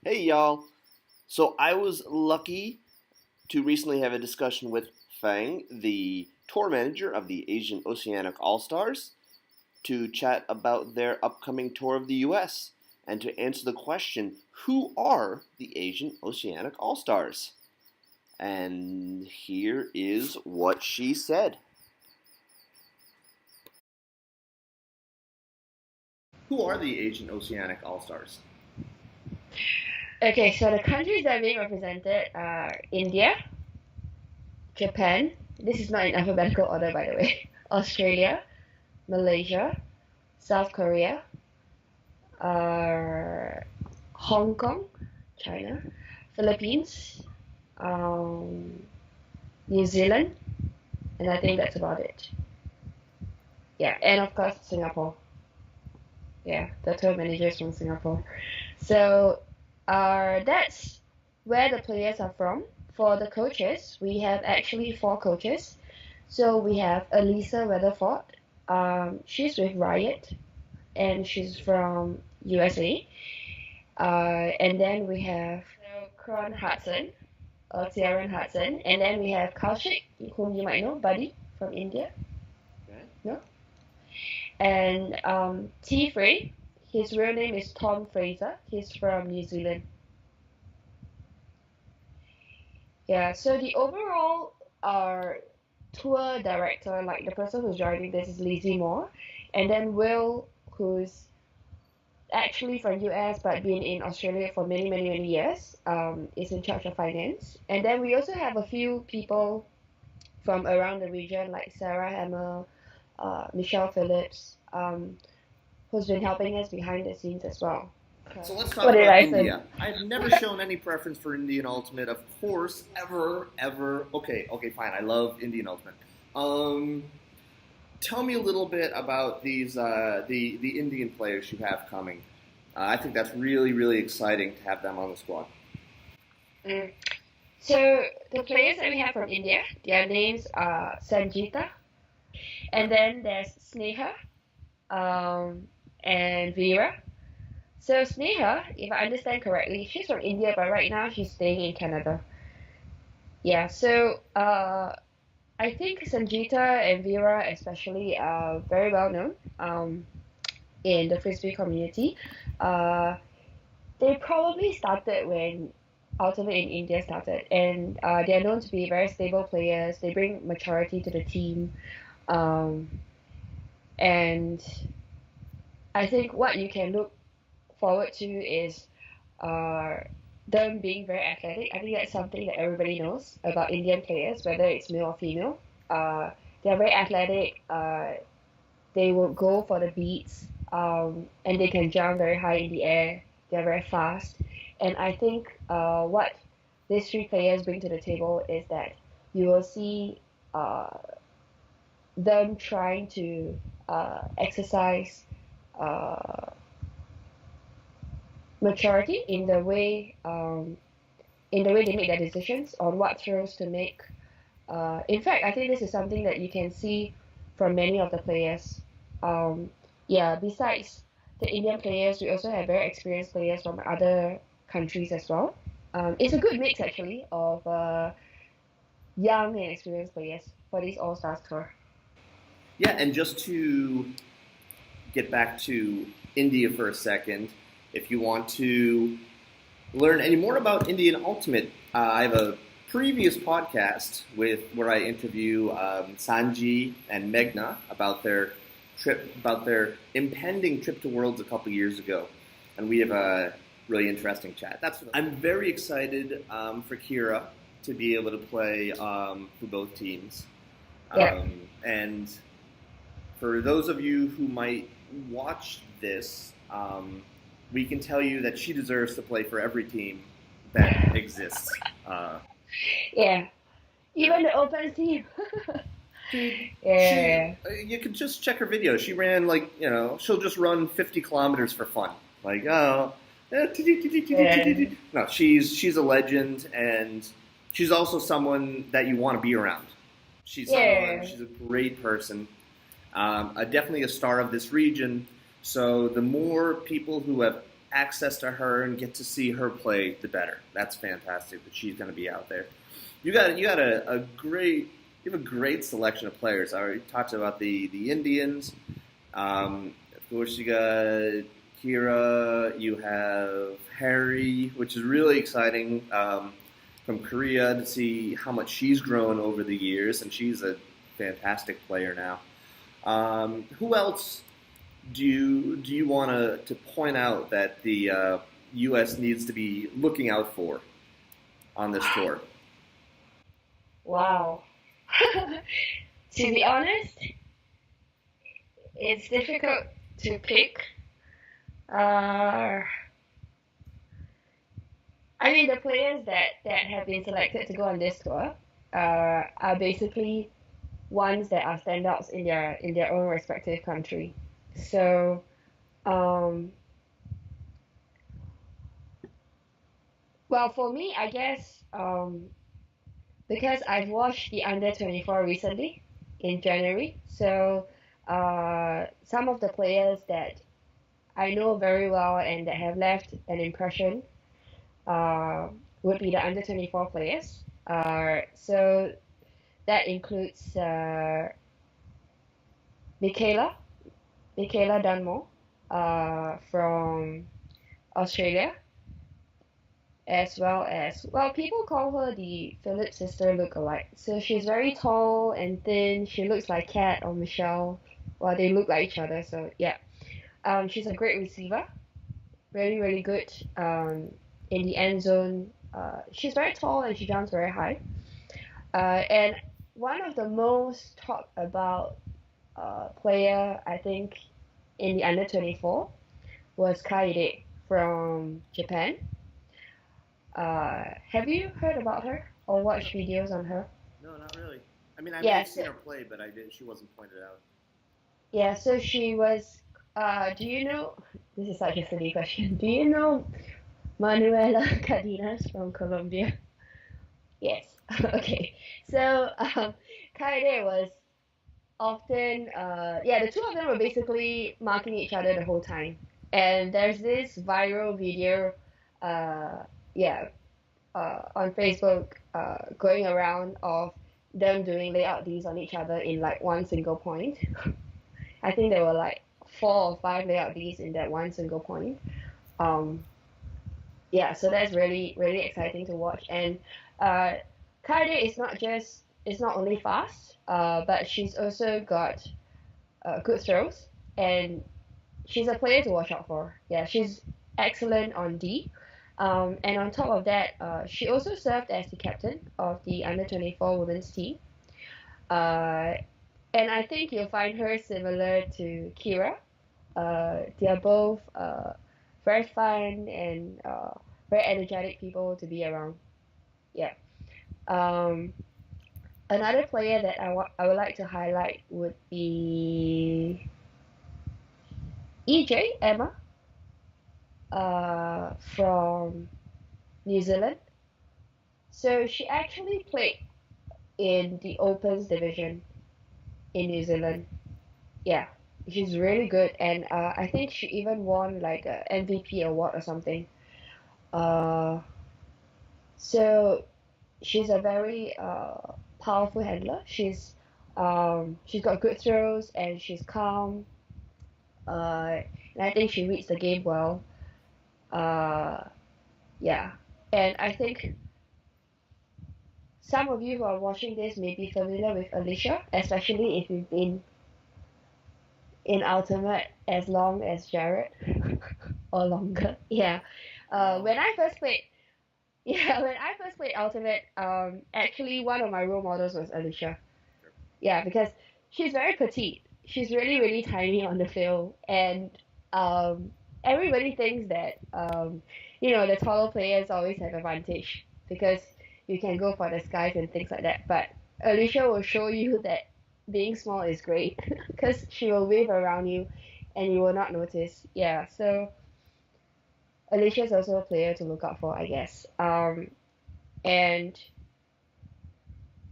Hey y'all. So I was lucky to recently have a discussion with Fang, the tour manager of the Asian-Oceanic All-Stars, to chat about their upcoming tour of the US and to answer the question, who are the Asian-Oceanic All-Stars? And here is what she said. Who are the Asian-Oceanic All-Stars? Okay, so the countries that are being represented are India, Japan. This is not in alphabetical order, by the way. Australia, Malaysia, South Korea, uh, Hong Kong, China, Philippines, um, New Zealand, and I think that's about it. Yeah, and of course Singapore. Yeah, the tour manager is from Singapore. So, that's where the players are from. For the coaches, we have actually four coaches. So we have Elisa Weatherford. She's with Riot, and she's from USA. And then we have Kron Hudson, or Tiaran Hudson. And then we have Kaushik, whom you might know, Buddy from India. Okay. No? And T. Frey, his real name is Tom Fraser. He's from New Zealand. Yeah, so the overall tour director, like the person who's driving this, is Lizzie Moore, and then Will, who's actually from US but been in Australia for many, many, many years, is in charge of finance. And then we also have a few people from around the region, like Sarah Hammer, Michelle Phillips, who's been helping us behind the scenes as well. So let's What talk did about I say? India. I've never shown any preference for Indian Ultimate, of course, ever. Okay, fine. I love Indian Ultimate. Um, Tell me a little bit about these the Indian players you have coming. I think that's really exciting to have them on the squad. Mm. So the players that we have from India, their names are Sanjita, and then there's Sneha, um, and Veera. So Sneha, if I understand correctly, she's from India, but right now she's staying in Canada. Yeah, so I think Sanjita and Veera especially are very well known in the frisbee community. Uh, they probably started when Ultimate in India started, and they're known to be very stable players. They bring maturity to the team, um, and I think what you can look forward to is uh, them being very athletic. I think that's something that everybody knows about Indian players, whether it's male or female. They're very athletic. They will go for the beats, and they can jump very high in the air. They're very fast, and I think what these three players bring to the table is that you will see uh, them trying to exercise uh, maturity in the way they make their decisions on what throws to make. In fact, I think this is something that you can see from many of the players. Um, yeah, besides the Indian players, we also have very experienced players from other countries as well. It's a good mix actually of young and experienced players for this All Stars tour. Yeah, and just to get back to India for a second, if you want to learn any more about Indian Ultimate, I have a previous podcast with where I interview Sanji and Meghna about their impending trip to Worlds a couple years ago, and we have a really interesting chat. I'm very excited for Kira to be able to play for both teams, Yeah. and for those of you who might watch this, we can tell you that she deserves to play for every team that exists. Yeah. Even the open team. Dude, Yeah. you could just check her videos. She ran she'll just run 50 kilometers for fun. Like, oh, Yeah. no, she's a legend, and she's also someone that you want to be around. Yeah. She's a great person, definitely a star of this region. So the more people who have access to her and get to see her play, the better. That's fantastic that she's going to be out there. You got a great you have a great selection of players. I already talked about the Indians. Of course, you got Kira. You have Harry, which is really exciting from Korea to see how much she's grown over the years, and she's a fantastic player now. Who else do you want to point out that the U.S. needs to be looking out for on this tour? Wow. To be honest, it's difficult to pick. Uh, I mean, the players that have been selected to go on this tour are basically ones that are standouts in their own respective country. So, um, well, for me, I guess because I've watched the under 24 recently in January, so some of the players that I know very well and that have left an impression uh, would be the under 24 players. So that includes Michaela, Michaela Dunmore from Australia, as well as, well, people call her the Phillips sister look-alike. So she's very tall and thin. She looks like Kat or Michelle. Well, they look like each other, so yeah. She's a great receiver, really, really good in the end zone. She's very tall and she jumps very high. And one of the most talked about player, I think, in the under 24 was Kaede from Japan. Have you heard about her or watched videos on her? No, not really. I mean, I may Yeah, have seen her play, but I didn't. She wasn't pointed out. yeah, so she was. Do you know? This is such a silly question. Do you know Manuela Cadenas from Colombia? Yes. Okay. So, Kaede was often, yeah, the two of them were basically marking each other the whole time. And there's this viral video, uh, yeah, on Facebook, going around of them doing layout Ds on each other in like one single point. I think there were like 4 or 5 layout Ds in that one single point. Um, yeah, so that's really, really exciting to watch. And uh, Kaede is not only fast, but she's also got good throws, and she's a player to watch out for. Yeah, she's excellent on D. And on top of that, she also served as the captain of the under 24 women's team. Uh, and I think you'll find her similar to Kira. They are both very fun and very energetic people to be around. Yeah. Um, Another player that I would like to highlight would be Emma from New Zealand. So she actually played in the Opens division in New Zealand. Yeah, she's really good, and I think she even won like a MVP award or something. Uh, so she's a very powerful handler. She's got good throws and she's calm. And I think she reads the game well. Uh, yeah, and I think some of you who are watching this may be familiar with Alicia, especially if you've been in Ultimate as long as Jared or longer. Yeah. When I first played, yeah, when I first played Ultimate, actually one of my role models was Alicia. Yeah, because she's very petite. She's really, really tiny on the field, and um, everybody thinks that the taller players always have advantage because you can go for the skies and things like that. But Alicia will show you that being small is great because she will wave around you, and you will not notice. Yeah, so Alicia is also a player to look out for, I guess. And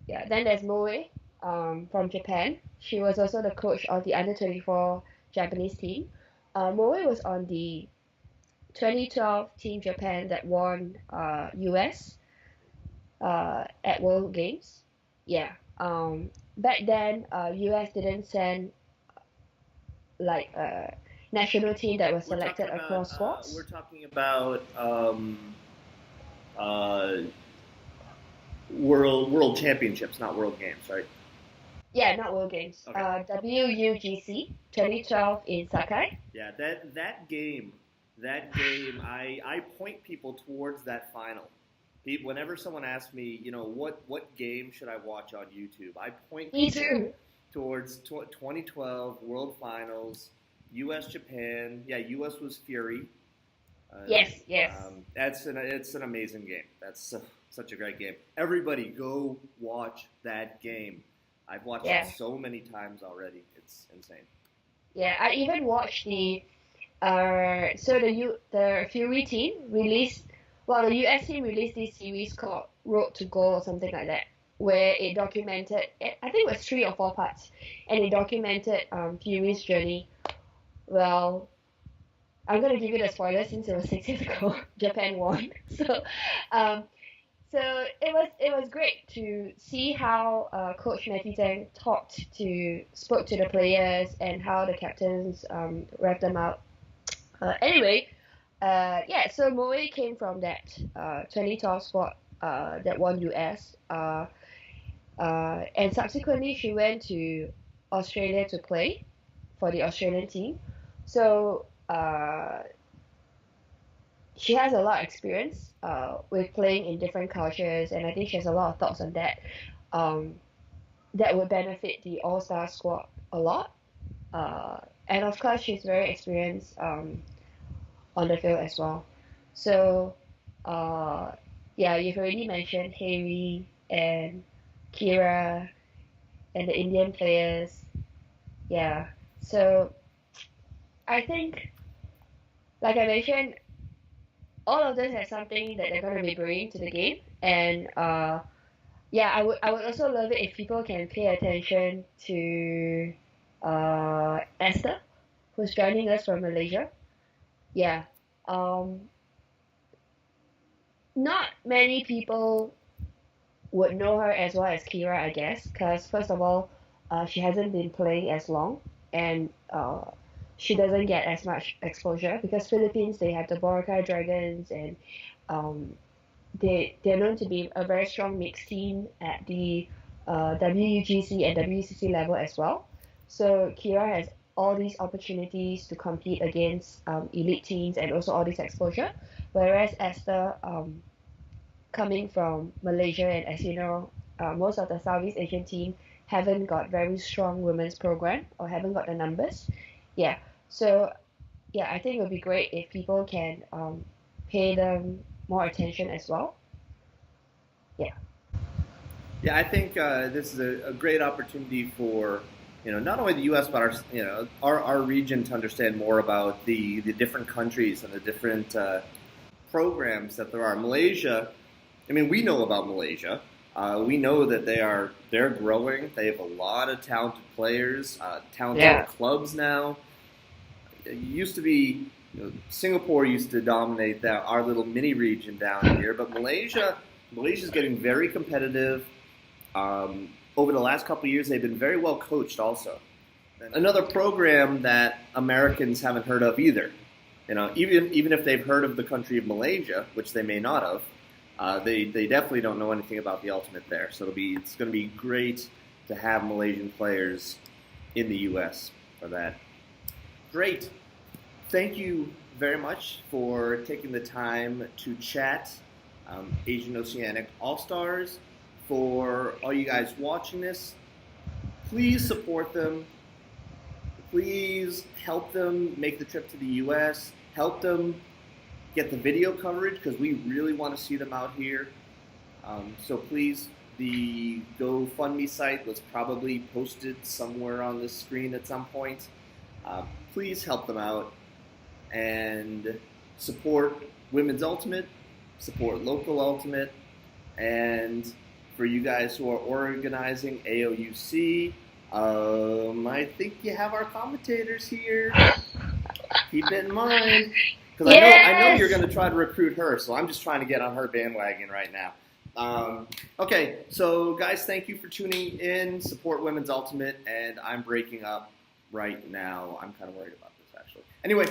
yeah, then there's Moe from Japan. She was also the coach of the under 24 Japanese team. Moe was on the 2012 Team Japan that won US at World Games. Yeah. Back then, US didn't send like a national team that was selected across We're sports. talking about uh, world championships, not world games, right? Yeah, not World Games. Okay. WUGC 2012 in Sakai. Yeah, that game, I point people towards that final. Whenever someone asks me, what game should I watch on YouTube, I point Me people too. towards 2012 World Finals, U.S. Japan. Yeah, U.S. was Fury. Yes, yes. It's an amazing game. That's such a great game. Everybody, go watch that game. I've watched Yeah. it so many times already. It's insane. Yeah, I even watched the Fury team released well the US team released this series called Road to Goal or something like that, where it documented I think it was 3 or 4 parts, and it documented Fury's journey. Well, I'm gonna give you the spoiler since it was 6 years ago. Japan won. Um so it was great to see how Coach Matty Tang spoke to the players and how the captains revved them out. Anyway, yeah, so Moe came from that 2012 squad that won US, and subsequently she went to Australia to play for the Australian team. So she has a lot of experience with playing in different cultures, and I think she has a lot of thoughts on that. Um, that would benefit the All-Star squad a lot. And of course, she's very experienced on the field as well. So, uh, yeah, you've already mentioned Harry and Kira and the Indian players. Yeah. So, I think, like I mentioned, all of them have something that they're going to be bringing to the game. And yeah, I would also love it if people can pay attention to Esther, who's joining us from Malaysia. Yeah. Um, Not many people would know her as well as Kira, I guess, because first of all, she hasn't been playing as long, and she doesn't get as much exposure because Philippines they have the Boracay Dragons, and um, they're known to be a very strong mixed team at the WUGC and WCC level as well. So Kira has all these opportunities to compete against elite teams and also all this exposure, whereas Esther coming from Malaysia, and as you know, most of the Southeast Asian team haven't got very strong women's program or haven't got the numbers. Yeah, so yeah, I think it would be great if people can pay them more attention as well. Yeah, Yeah, I think this is a great opportunity for not only the U.S. but our region to understand more about the different countries and the different programs that there are. Malaysia, I mean, we know about Malaysia. We know that they're growing. They have a lot of talented players, talented yeah, clubs now. It used to be Singapore used to dominate our little mini region down here, but Malaysia's getting very competitive. Over the last couple of years, they've been very well coached. Also, another program that Americans haven't heard of either. Even if they've heard of the country of Malaysia, which they may not have, they definitely don't know anything about the ultimate there. So it's going to be great to have Malaysian players in the U.S. for that. Great. Thank you very much for taking the time to chat. Asian-Oceanic All-Stars. For all you guys watching this, please support them. Please help them make the trip to the U.S. Help them get the video coverage because we really want to see them out here. So please, the GoFundMe site was probably posted somewhere on this screen at some point. Please help them out and support Women's Ultimate, support Local Ultimate, and for you guys who are organizing AOUC, I think you have our commentators here. Keep it in mind. Because I know Yes! you're going to try to recruit her, so I'm just trying to get on her bandwagon right now. Okay, so guys, thank you for tuning in. Support Women's Ultimate, and I'm breaking up right now. I'm kind of worried about this, actually. Anyway,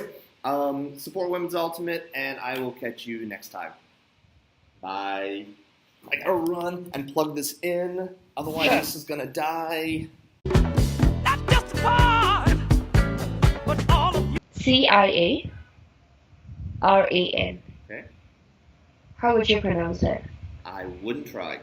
support Women's Ultimate, and I will catch you next time. Bye. I gotta run and plug this in, otherwise this is gonna die. Not just one, but all of you. CIARAN. Okay. How would you pronounce it? I wouldn't try.